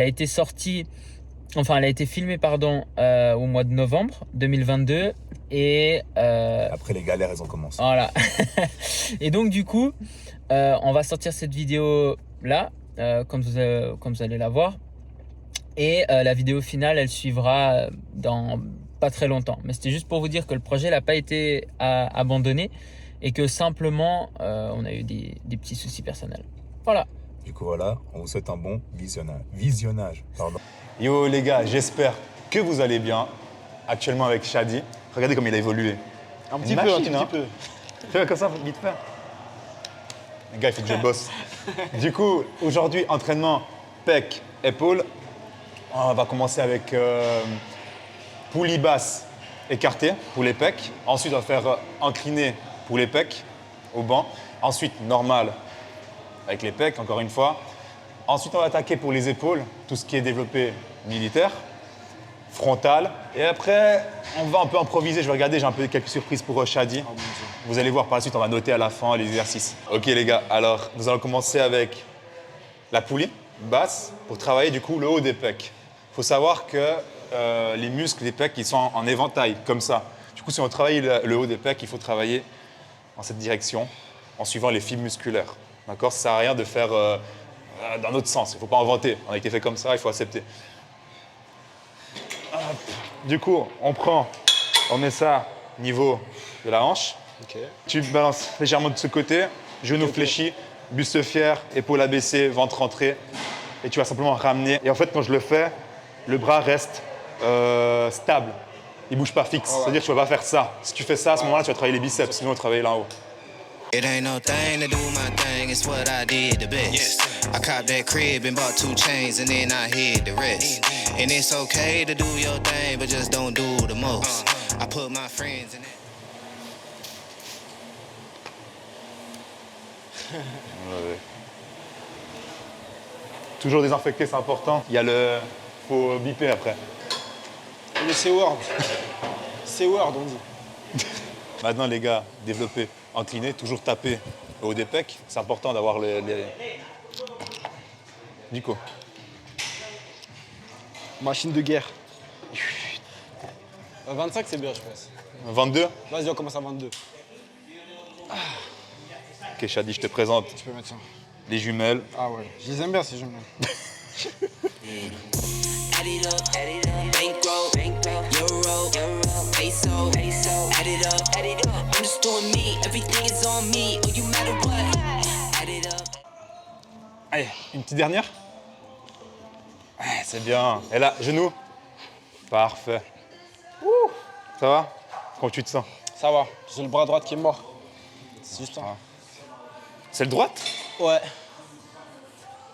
Elle a été sortie, enfin elle a été filmée pardon au mois de novembre 2022 et Après les galères, elles ont commencé. voilà. Et donc du coup, on va sortir cette vidéo là, comme vous allez la voir. Et la vidéo finale, elle suivra dans pas très longtemps. Mais c'était juste pour vous dire que le projet n'a pas été abandonné et que simplement, on a eu des petits soucis personnels. Voilà. Du coup, voilà, on vous souhaite un bon visionnage. Pardon. Yo les gars, j'espère que vous allez bien. Actuellement avec Shadi. Regardez comme il a évolué. Un petit Une peu, machine, un hein. petit peu. Fais comme ça, vite fait. Les gars, il faut que je bosse. Du coup, aujourd'hui, entraînement pec, épaule. On va commencer avec poulie basse écartée pour les pecs. Ensuite, on va faire incliné pour les pecs au banc. Ensuite, normal avec les pecs, encore une fois. Ensuite, on va attaquer pour les épaules, tout ce qui est développé militaire, frontal. Et après, on va un peu improviser. Je vais regarder, j'ai un peu quelques surprises pour Shadi. Vous allez voir par la suite, on va noter à la fin les exercices. Ok les gars, alors nous allons commencer avec la poulie basse pour travailler du coup le haut des pecs. Il faut savoir que les muscles des pecs, ils sont en éventail, comme ça. Du coup, si on travaille le haut des pecs, il faut travailler dans cette direction, en suivant les fibres musculaires. D'accord? Ça ne sert à rien de faire dans l'autre sens. Il ne faut pas inventer. On a été fait comme ça, il faut accepter. Hop. Du coup, on met ça au niveau de la hanche. Ok. Tu balances légèrement de ce côté, genou fléchi, buste fier, épaule abaissée, ventre rentré. Et tu vas simplement ramener. Et en fait, quand je le fais, le bras reste stable. Il ne bouge pas fixe. C'est-à-dire que tu ne vas pas faire ça. Si tu fais ça, à ce moment-là, tu vas travailler les biceps. Sinon, on va travailler là en haut. It ain't no thing to do my thing, it's what I did the best. I copped that crib and bought 2 chains and then I hid the rest. And it's okay to do your thing, but just don't do the most. I put my friends in it. Toujours désinfecter, c'est important. Il y a le... faut biper après. Le C-word. C-word, on dit. Maintenant, les gars, développer, incliner, toujours taper au haut des pecs. C'est important d'avoir les... Nico. Machine de guerre. 25, c'est bien, je pense. 22. Vas-y, on commence à 22. Ok, Shadi, je te présente Tu peux mettre ça. les jumelles. Ah ouais, je les aime bien, ces jumelles. Add it up, bankroll, euro, peso, add it up, I'm just doing me, everything is on me, oh you matter what, add it up. Allez, une petite dernière. Ouais, c'est bien. Et là, genou. Parfait. Ouh. Ça va? Comment tu te sens? Ça va, j'ai le bras droit qui est mort. C'est juste ça. C'est le droite? Ouais.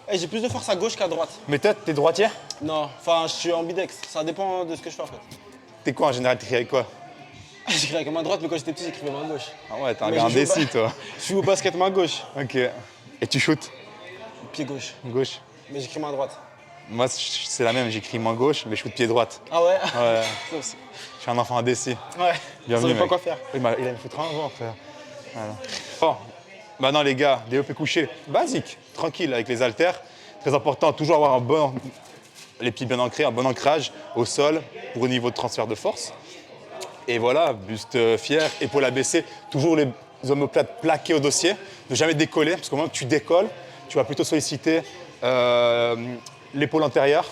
Hey, j'ai plus de force à gauche qu'à droite. Mais toi, t'es droitier? Non, enfin, je suis ambidex. Ça dépend de ce que je fais en fait. T'es quoi en général? T'écris avec quoi? J'écrivais avec main droite, mais quand j'étais petit, j'écrivais main gauche. Ah ouais, t'es un Mais gars je joue indécis, pas. toi. Je suis au basket main gauche, Ok. Et tu shootes? pied gauche. Gauche. Mais j'écris main droite. Moi, c'est la même. J'écris main gauche, mais je shoot pied droite. Ah ouais? Ouais. Ça aussi. Je suis un enfant indécis. Ouais. Bienvenue, Je savais pas mec. quoi faire. Il allait me foutre un vent, frère. Voilà. Bon, maintenant les gars, développé couché, basique, tranquille avec les haltères. Très important, toujours avoir les pieds bien ancrés, un bon ancrage au sol pour au niveau de transfert de force. Et voilà, buste fier, épaule abaissée, toujours les omoplates plaquées au dossier, ne jamais décoller, parce qu'au moment que tu décolles, tu vas plutôt solliciter l'épaule antérieure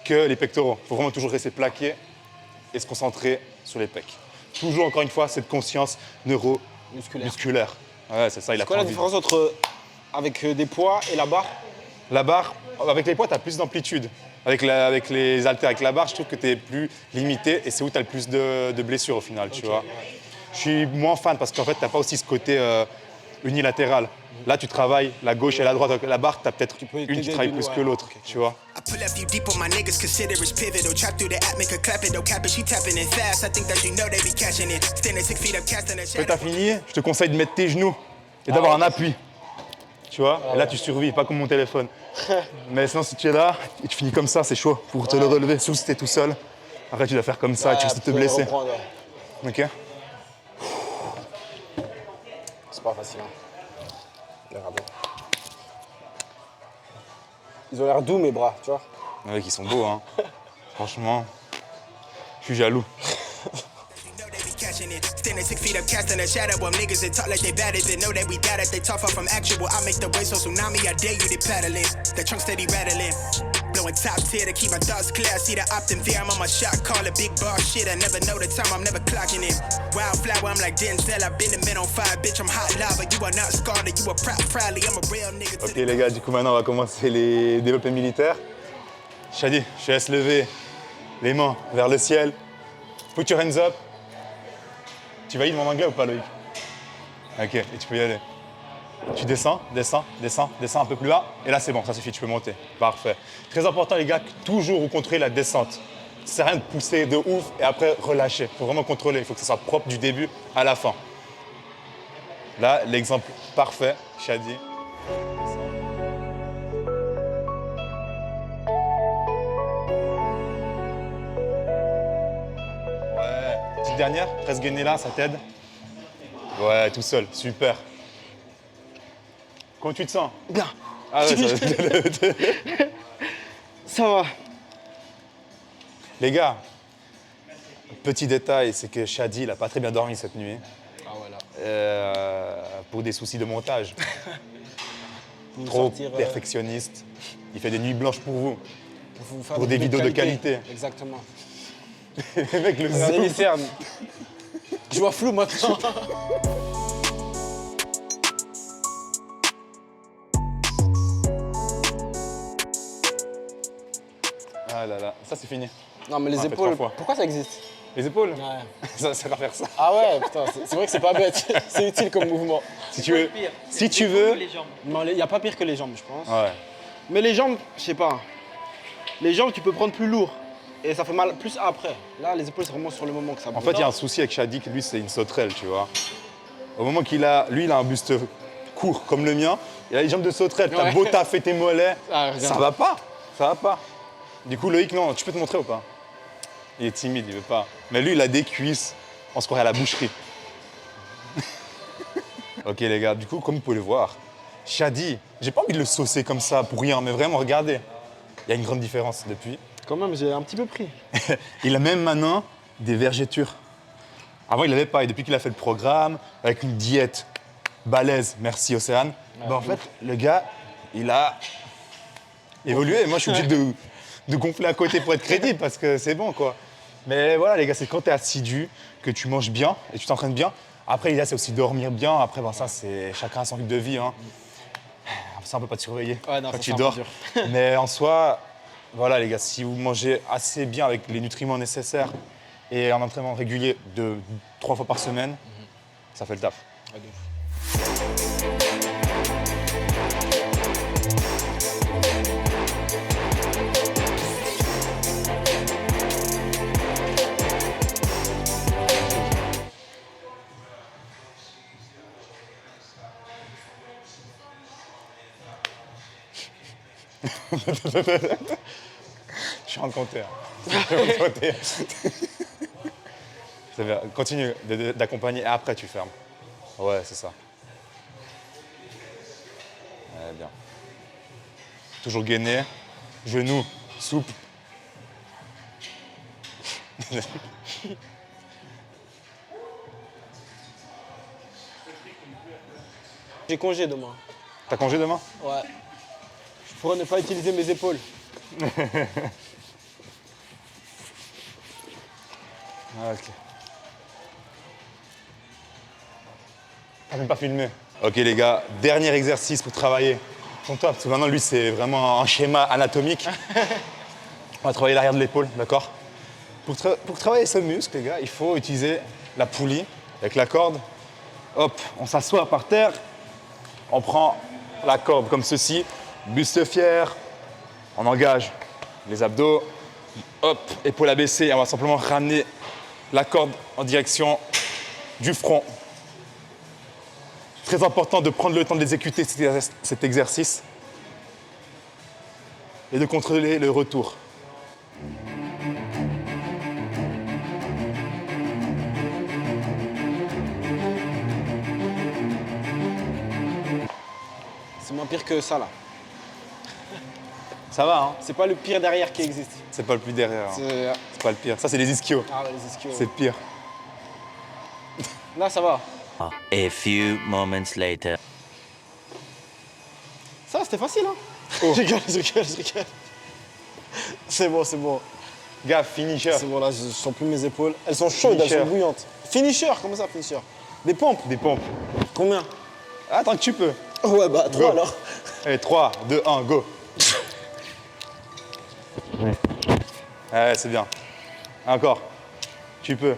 que les pectoraux. Il faut vraiment toujours rester plaqué et se concentrer sur les pecs. Toujours, encore une fois, cette conscience neuro-musculaire. Ouais, c'est ça, il a C'est quoi pas la envie. différence entre avec des poids et la barre? La barre, avec les poids, tu as plus d'amplitude. Avec les haltères, avec la barre, je trouve que tu es plus limité et c'est où tu as le plus de blessures au final, tu vois. Je suis moins fan parce qu'en fait, tu n'as pas aussi ce côté unilatéral. Là, tu travailles la gauche et la droite. Avec la barre, tu as peut-être une qui travaille plus que l'autre, tu vois. I pull up you deep on my niggas, consider it's pivotal. Trap through the app, make a clap it, no cap it, she tapping it fast. I think that you know they be catching it. Standing 6 feet up, casting a Quand shadow. tu as fini, je te conseille de mettre tes genoux et d'avoir un appui. Tu vois, et là tu survis, pas comme mon téléphone. Mais sinon, si tu es là et tu finis comme ça, c'est chaud pour te le relever. Surtout si tu es tout seul. Après, tu dois faire comme ça et tu risques de te blesser. Ok? C'est pas facile. Hein. Regardez. Ils ont l'air doux mes bras, tu vois. Ouais, qui sont beaux, hein. Franchement, je suis jaloux. Know they be catching it. Standing 6 feet up, casting a shadow of niggas that talk like they bad at it. Know that we got it, they talk far from actual. I make the waves so tsunami, I dare you to paddle it. The trunk steady rattling. Blowing top tier to keep my thoughts clear. I see the opt in fear, I'm on my shot, call it big bar shit. I never know the time, I'm never clocking in. Wildflower, I'm like Denzel, I've been the man on fire, bitch, I'm hot lava. You are not scarred, you are proudly, I'm a real nigga. Ok les gars, du coup maintenant on va commencer les développés militaires. Shadi, je te laisse lever les mains vers le ciel. Put your hands up. Tu valides mon anglais ou pas Loïc? Ok, et tu peux y aller. Tu descends, descends, descends, descends un peu plus bas. Et là c'est bon, ça suffit, tu peux monter. Parfait. Très important les gars, toujours vous contrôlez la descente. Ça sert à rien de pousser de ouf et après relâcher. Il faut vraiment contrôler, il faut que ça soit propre du début à la fin. Là, l'exemple parfait, Shadi. Ouais, petite dernière, presse gainée là, ça t'aide? Ouais, tout seul, super. Comment tu te sens? Bien. Ah ouais, ça... Ça va. Les gars, petit détail, c'est que Shadi, il n'a pas très bien dormi cette nuit. Ah voilà. Pour des soucis de montage. Pour Trop sortir, perfectionniste. Il fait des nuits blanches pour vous. vous faire pour des vidéos de qualité. Exactement. Les mecs, le C'est zoom. les cernes. Je vois flou maintenant. Ah là là, ça c'est fini. Non mais les On a fait épaules, 3 fois. pourquoi ça existe? Les épaules, Ouais. ça sert à faire ça. Ah ouais, putain, c'est vrai que c'est pas bête. C'est utile comme mouvement. Si tu veux, si tu veux. Non, il n'y a pas pire que les jambes, je pense. Ouais. Mais les jambes, je sais pas. Les jambes, tu peux prendre plus lourd. Et ça fait mal plus après. Là, les épaules, c'est vraiment sur le moment que ça En bouge. fait, il y a un souci avec Shadi, que lui, c'est une sauterelle, tu vois. Au moment qu'il a, lui, il a un buste court comme le mien, il a les jambes de sauterelle. T'as Ouais. beau taffer tes mollets, Ah, regarde. ça va pas, ça va pas. Du coup, Loïc, non, tu peux te montrer ou pas? Il est timide, il veut pas. Mais lui, il a des cuisses, on se croirait à la boucherie. Ok les gars, du coup, comme vous pouvez le voir, Shadi, j'ai pas envie de le saucer comme ça pour rien, mais vraiment, regardez. Il y a une grande différence depuis. Quand même, j'ai un petit peu pris. Il a même maintenant des vergetures. Avant, il n'avait pas. Et depuis qu'il a fait le programme, avec une diète balèze, merci Océane, en fait, le gars, il a évolué. Et moi, je suis obligé de gonfler à côté pour être crédible parce que c'est bon, quoi. Mais voilà, les gars, c'est quand tu es assidu, que tu manges bien et tu t'entraînes bien. Après, l'idée, c'est aussi dormir bien. Après, bon, ça, c'est chacun a son rythme de vie. Hein. Ça, on peut pas te surveiller Ouais, non, quand ça, tu c'est un dors. peu dur. Mais en soi, voilà, les gars, si vous mangez assez bien avec les nutriments nécessaires et un entraînement régulier de 3 fois par semaine, ça fait le taf. Ouais, de ouf. Je suis en train de compter. Je suis en train de compter. C'est bien. Continue d'accompagner et après tu fermes. Ouais, c'est ça. Ouais, bien. Toujours gainé, genou, souple. J'ai congé demain. T'as congé demain? Ouais. Je pourrais ne pas utiliser mes épaules. Ah, ok. T'as même pas filmé. Ok les gars, dernier exercice pour travailler ton top. Parce que maintenant lui c'est vraiment un schéma anatomique. On va travailler l'arrière de l'épaule, d'accord? Pour travailler ce muscle, les gars, il faut utiliser la poulie avec la corde. Hop, on s'assoit par terre. On prend la corde comme ceci, buste fier. On engage les abdos. Hop, épaule abaissée. On va simplement ramener la corde en direction du front. Très important de prendre le temps d'exécuter cet exercice et de contrôler le retour. C'est moins pire que ça là. Ça va, hein? C'est pas le pire derrière qui existe. C'est pas le plus derrière. Hein. C'est... C'est pas le pire. Ça, c'est les ischios. Ah ouais, les ischios. C'est pire. Là, ça va. A few moments later. Ça, c'était facile, hein? Je rigole. C'est bon, c'est bon. Gars, finisher. C'est bon, là, je sens plus mes épaules. Elles sont chaudes, Finisher. elles sont bouillantes. Finisher, comment ça, finisher? Des pompes. Des pompes. Combien? Attends que tu peux. Ouais, bah, 3 Go. alors. Allez, 3, 2, 1, go. Ouais, c'est bien. Encore. Tu peux.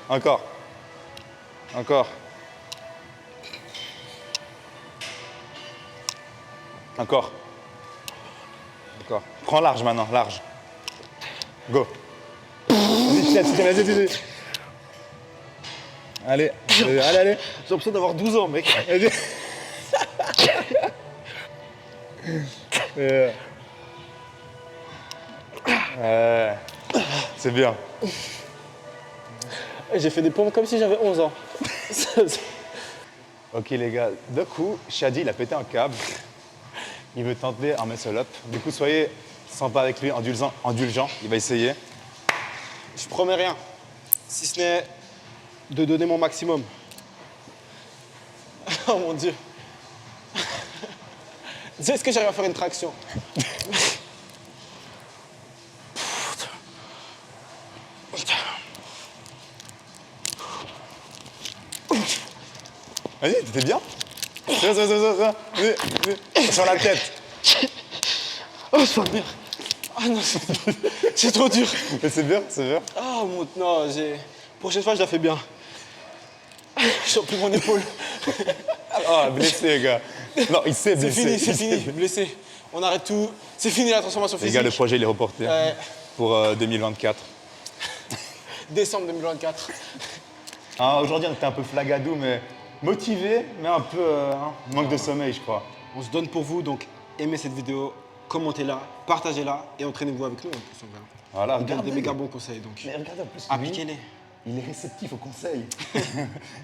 Encore. Encore. Encore. Encore. Prends large maintenant, large. Go. Vas-y. Allez, allez. J'ai l'impression d'avoir 12 ans, mec. C'est bien. J'ai fait des pompes comme si j'avais 11 ans. Ok les gars, d'un coup, Shadi il a pété un câble. Il veut tenter un muscle-up. Du coup, soyez sympa avec lui, indulgent. Il va essayer. Je promets rien. Si ce n'est de donner mon maximum. Oh mon Dieu. Est-ce que j'arrive à faire une traction? Vas-y, t'es bien. Ça. Sur la tête. Oh, c'est pas bien. Ah non, c'est trop dur. Mais c'est bien. Ah mon... Non, prochaine fois, je la fais bien. Je sens plus mon épaule. Ah, blessé, les gars. Non, il s'est C'est blessé. fini, blessé. On arrête tout. C'est fini la transformation Les physique. gars, le projet, il est reporté Ouais. pour 2024. Décembre 2024. Ah, aujourd'hui, on était un peu flagadou, mais motivé, mais un peu manque de sommeil, je crois. On se donne pour vous, donc aimez cette vidéo, commentez-la, partagez-la et entraînez-vous avec nous. En plus, on verra. Voilà, On donne des regardez. méga bons conseils, donc Mais regardez, en plus, lui, appliquez-les. il est réceptif au conseil.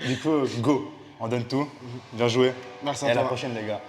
Du coup, go. On donne tout. Bien joué. Merci Et à à la toi. prochaine, les gars.